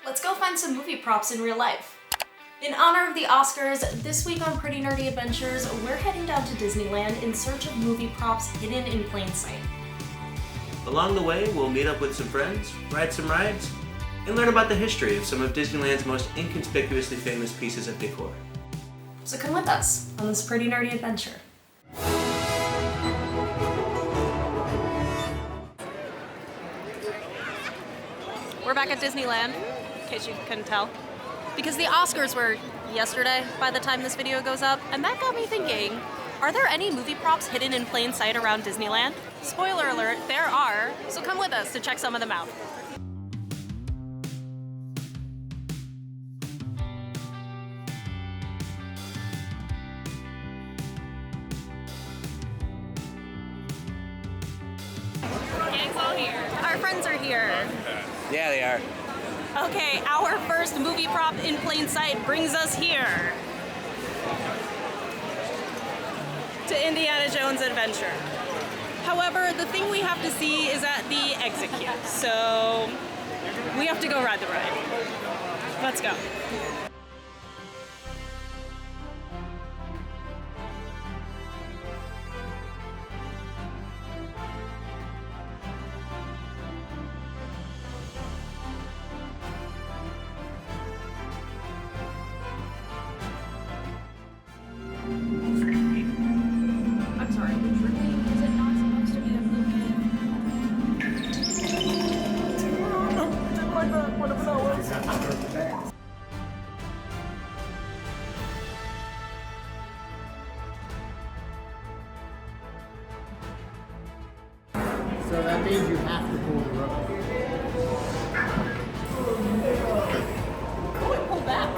Let's go find some movie props in real life. In honor of the Oscars, this week on Pretty Nerdy Adventures, we're heading down to Disneyland in search of movie props hidden in plain sight. Along the way, we'll meet up with some friends, ride some rides, and learn about the history of some of Disneyland's most inconspicuously famous pieces of decor. So come with us on this pretty nerdy adventure. We're back at Disneyland, in case you couldn't tell, because the Oscars were yesterday by the time this video goes up, and that got me thinking, are there any movie props hidden in plain sight around Disneyland? Spoiler alert, there are, so come with us to check some of them out. Gang's all here. Our friends are here. Yeah, they are. Okay, our first movie prop in plain sight brings us here to Indiana Jones Adventure. However, the thing we have to see is at the exit queue, so we have to go ride the ride. Let's go. So that means you have to pull the rope. Pull back.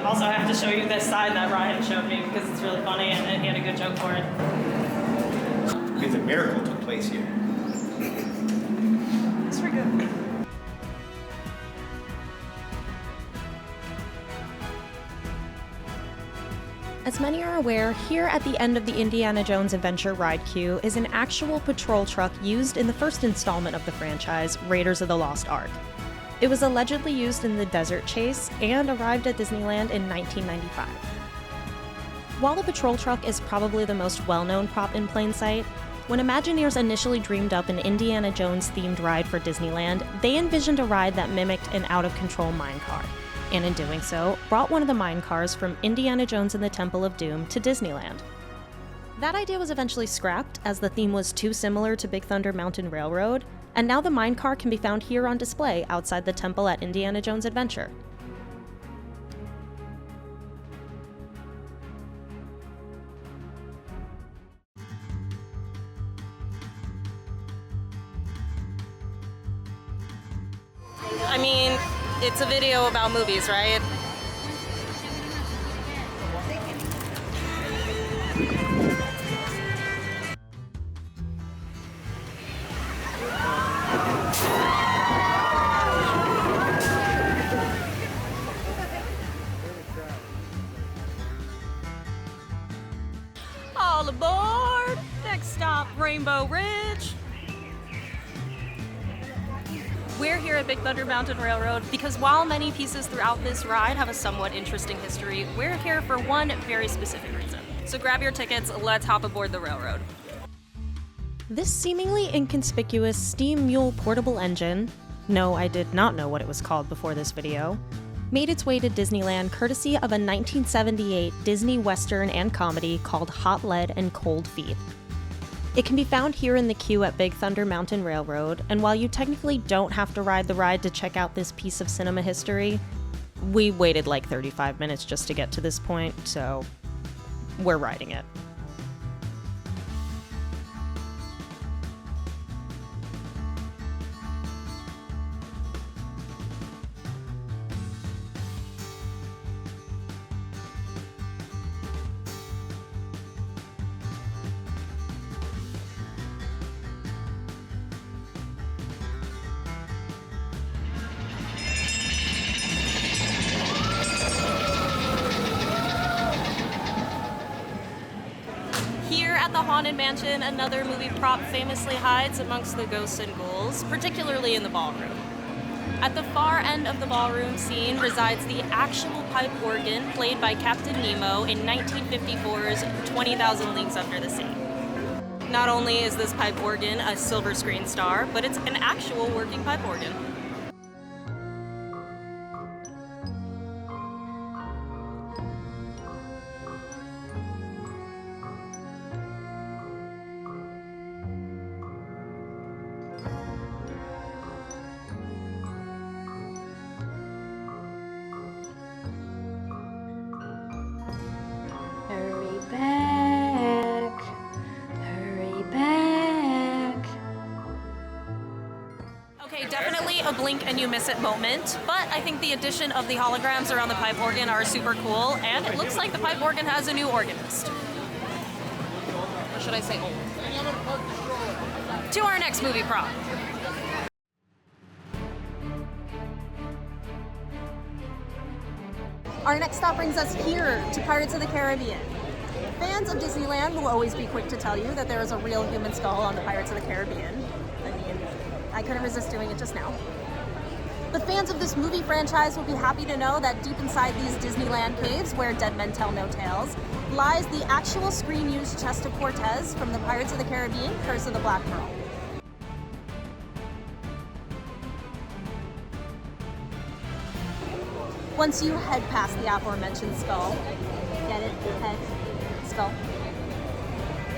Also, I have to show you this side that Ryan showed me because it's really funny and he had a good joke for it. Because a miracle took place here. It's pretty good. As many are aware, here at the end of the Indiana Jones Adventure ride queue is an actual patrol truck used in the first installment of the franchise, Raiders of the Lost Ark. It was allegedly used in the Desert Chase and arrived at Disneyland in 1995. While the patrol truck is probably the most well-known prop in plain sight, when Imagineers initially dreamed up an Indiana Jones-themed ride for Disneyland, they envisioned a ride that mimicked an out-of-control minecar, and in doing so, brought one of the minecars from Indiana Jones and the Temple of Doom to Disneyland. That idea was eventually scrapped, as the theme was too similar to Big Thunder Mountain Railroad, and now the minecar can be found here on display outside the temple at Indiana Jones Adventure. I mean, it's a video about movies, right? All aboard! Next stop, Rainbow Ridge. We're here at Big Thunder Mountain Railroad because while many pieces throughout this ride have a somewhat interesting history, we're here for one very specific reason. So grab your tickets, let's hop aboard the railroad. This seemingly inconspicuous steam mule portable engine, no, I did not know what it was called before this video, made its way to Disneyland courtesy of a 1978 Disney Western and comedy called Hot Lead and Cold Feet. It can be found here in the queue at Big Thunder Mountain Railroad, and while you technically don't have to ride the ride to check out this piece of cinema history, we waited like 35 minutes just to get to this point, so we're riding it. At the Haunted Mansion, another movie prop famously hides amongst the ghosts and ghouls, particularly in the ballroom. At the far end of the ballroom scene resides the actual pipe organ played by Captain Nemo in 1954's 20,000 Leagues Under the Sea. Not only is this pipe organ a silver screen star, but it's an actual working pipe organ. Hurry back, hurry back. Okay, definitely a blink and you miss it moment, but I think the addition of the holograms around the pipe organ are super cool, and it looks like the pipe organ has a new organist. Or should I say old? To our next movie prop. Our next stop brings us here to Pirates of the Caribbean. Fans of Disneyland will always be quick to tell you that there is a real human skull on the Pirates of the Caribbean. I mean, I couldn't resist doing it just now. But fans of this movie franchise will be happy to know that deep inside these Disneyland caves, where dead men tell no tales, lies the actual screen-used chest of Cortez from the Pirates of the Caribbean, Curse of the Black Pearl. Once you head past the aforementioned skull, get it? Head, skull.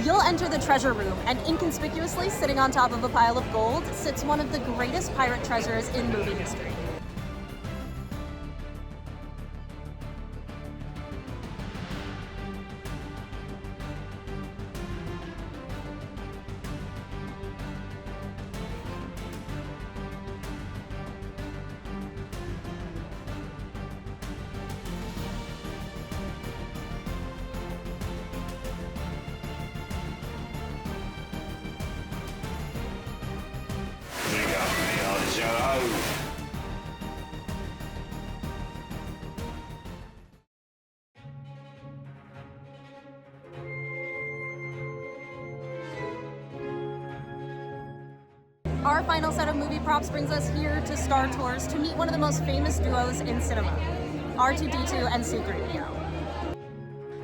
You'll enter the treasure room, and inconspicuously sitting on top of a pile of gold sits one of the greatest pirate treasures in movie history. Our final set of movie props brings us here to Star Tours to meet one of the most famous duos in cinema, R2-D2 and C-3PO.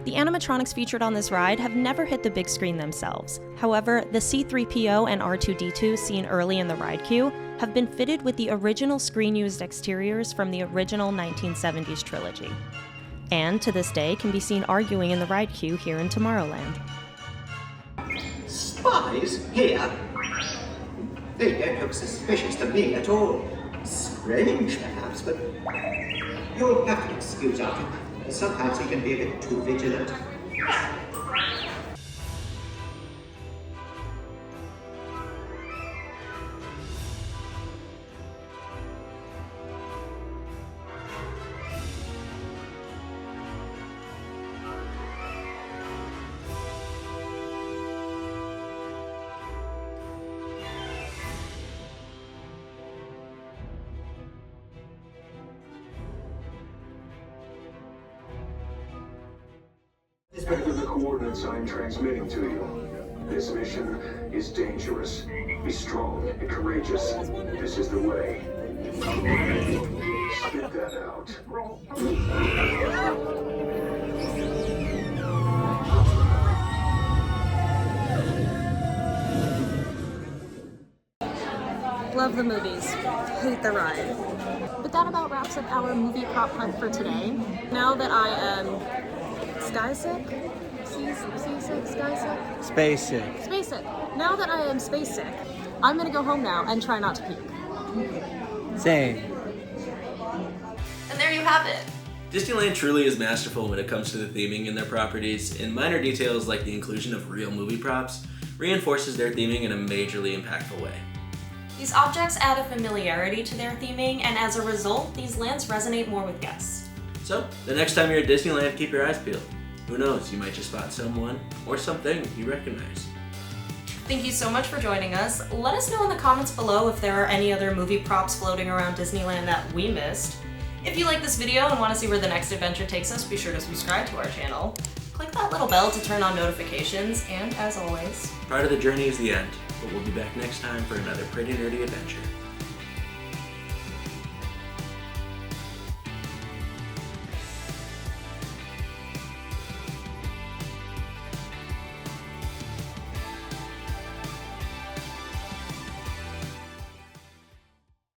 The animatronics featured on this ride have never hit the big screen themselves. However, the C-3PO and R2-D2 seen early in the ride queue have been fitted with the original screen-used exteriors from the original 1970s trilogy, and to this day can be seen arguing in the ride queue here in Tomorrowland. Spies here? They don't look suspicious to me at all. Strange, perhaps, but you'll have to excuse Arthur. Sometimes he can be a bit too vigilant. Enter the coordinates I'm transmitting to you. This mission is dangerous. Be strong and courageous. This is the way. Spit that out. Love the movies, hate the ride. But that about wraps up our movie prop hunt for today. Now that I am seasick, sky sick, Space sick. space sick. Now that I am space sick, I'm gonna go home now and try not to puke. Same. And there you have it. Disneyland truly is masterful when it comes to the theming in their properties, and minor details like the inclusion of real movie props reinforces their theming in a majorly impactful way. These objects add a familiarity to their theming, and as a result, these lands resonate more with guests. So, the next time you're at Disneyland, keep your eyes peeled. Who knows, you might just spot someone or something you recognize. Thank you so much for joining us. Let us know in the comments below if there are any other movie props floating around Disneyland that we missed. If you like this video and want to see where the next adventure takes us, be sure to subscribe to our channel. Click that little bell to turn on notifications, and as always, Part of the journey is the end, but we'll be back next time for another pretty nerdy adventure.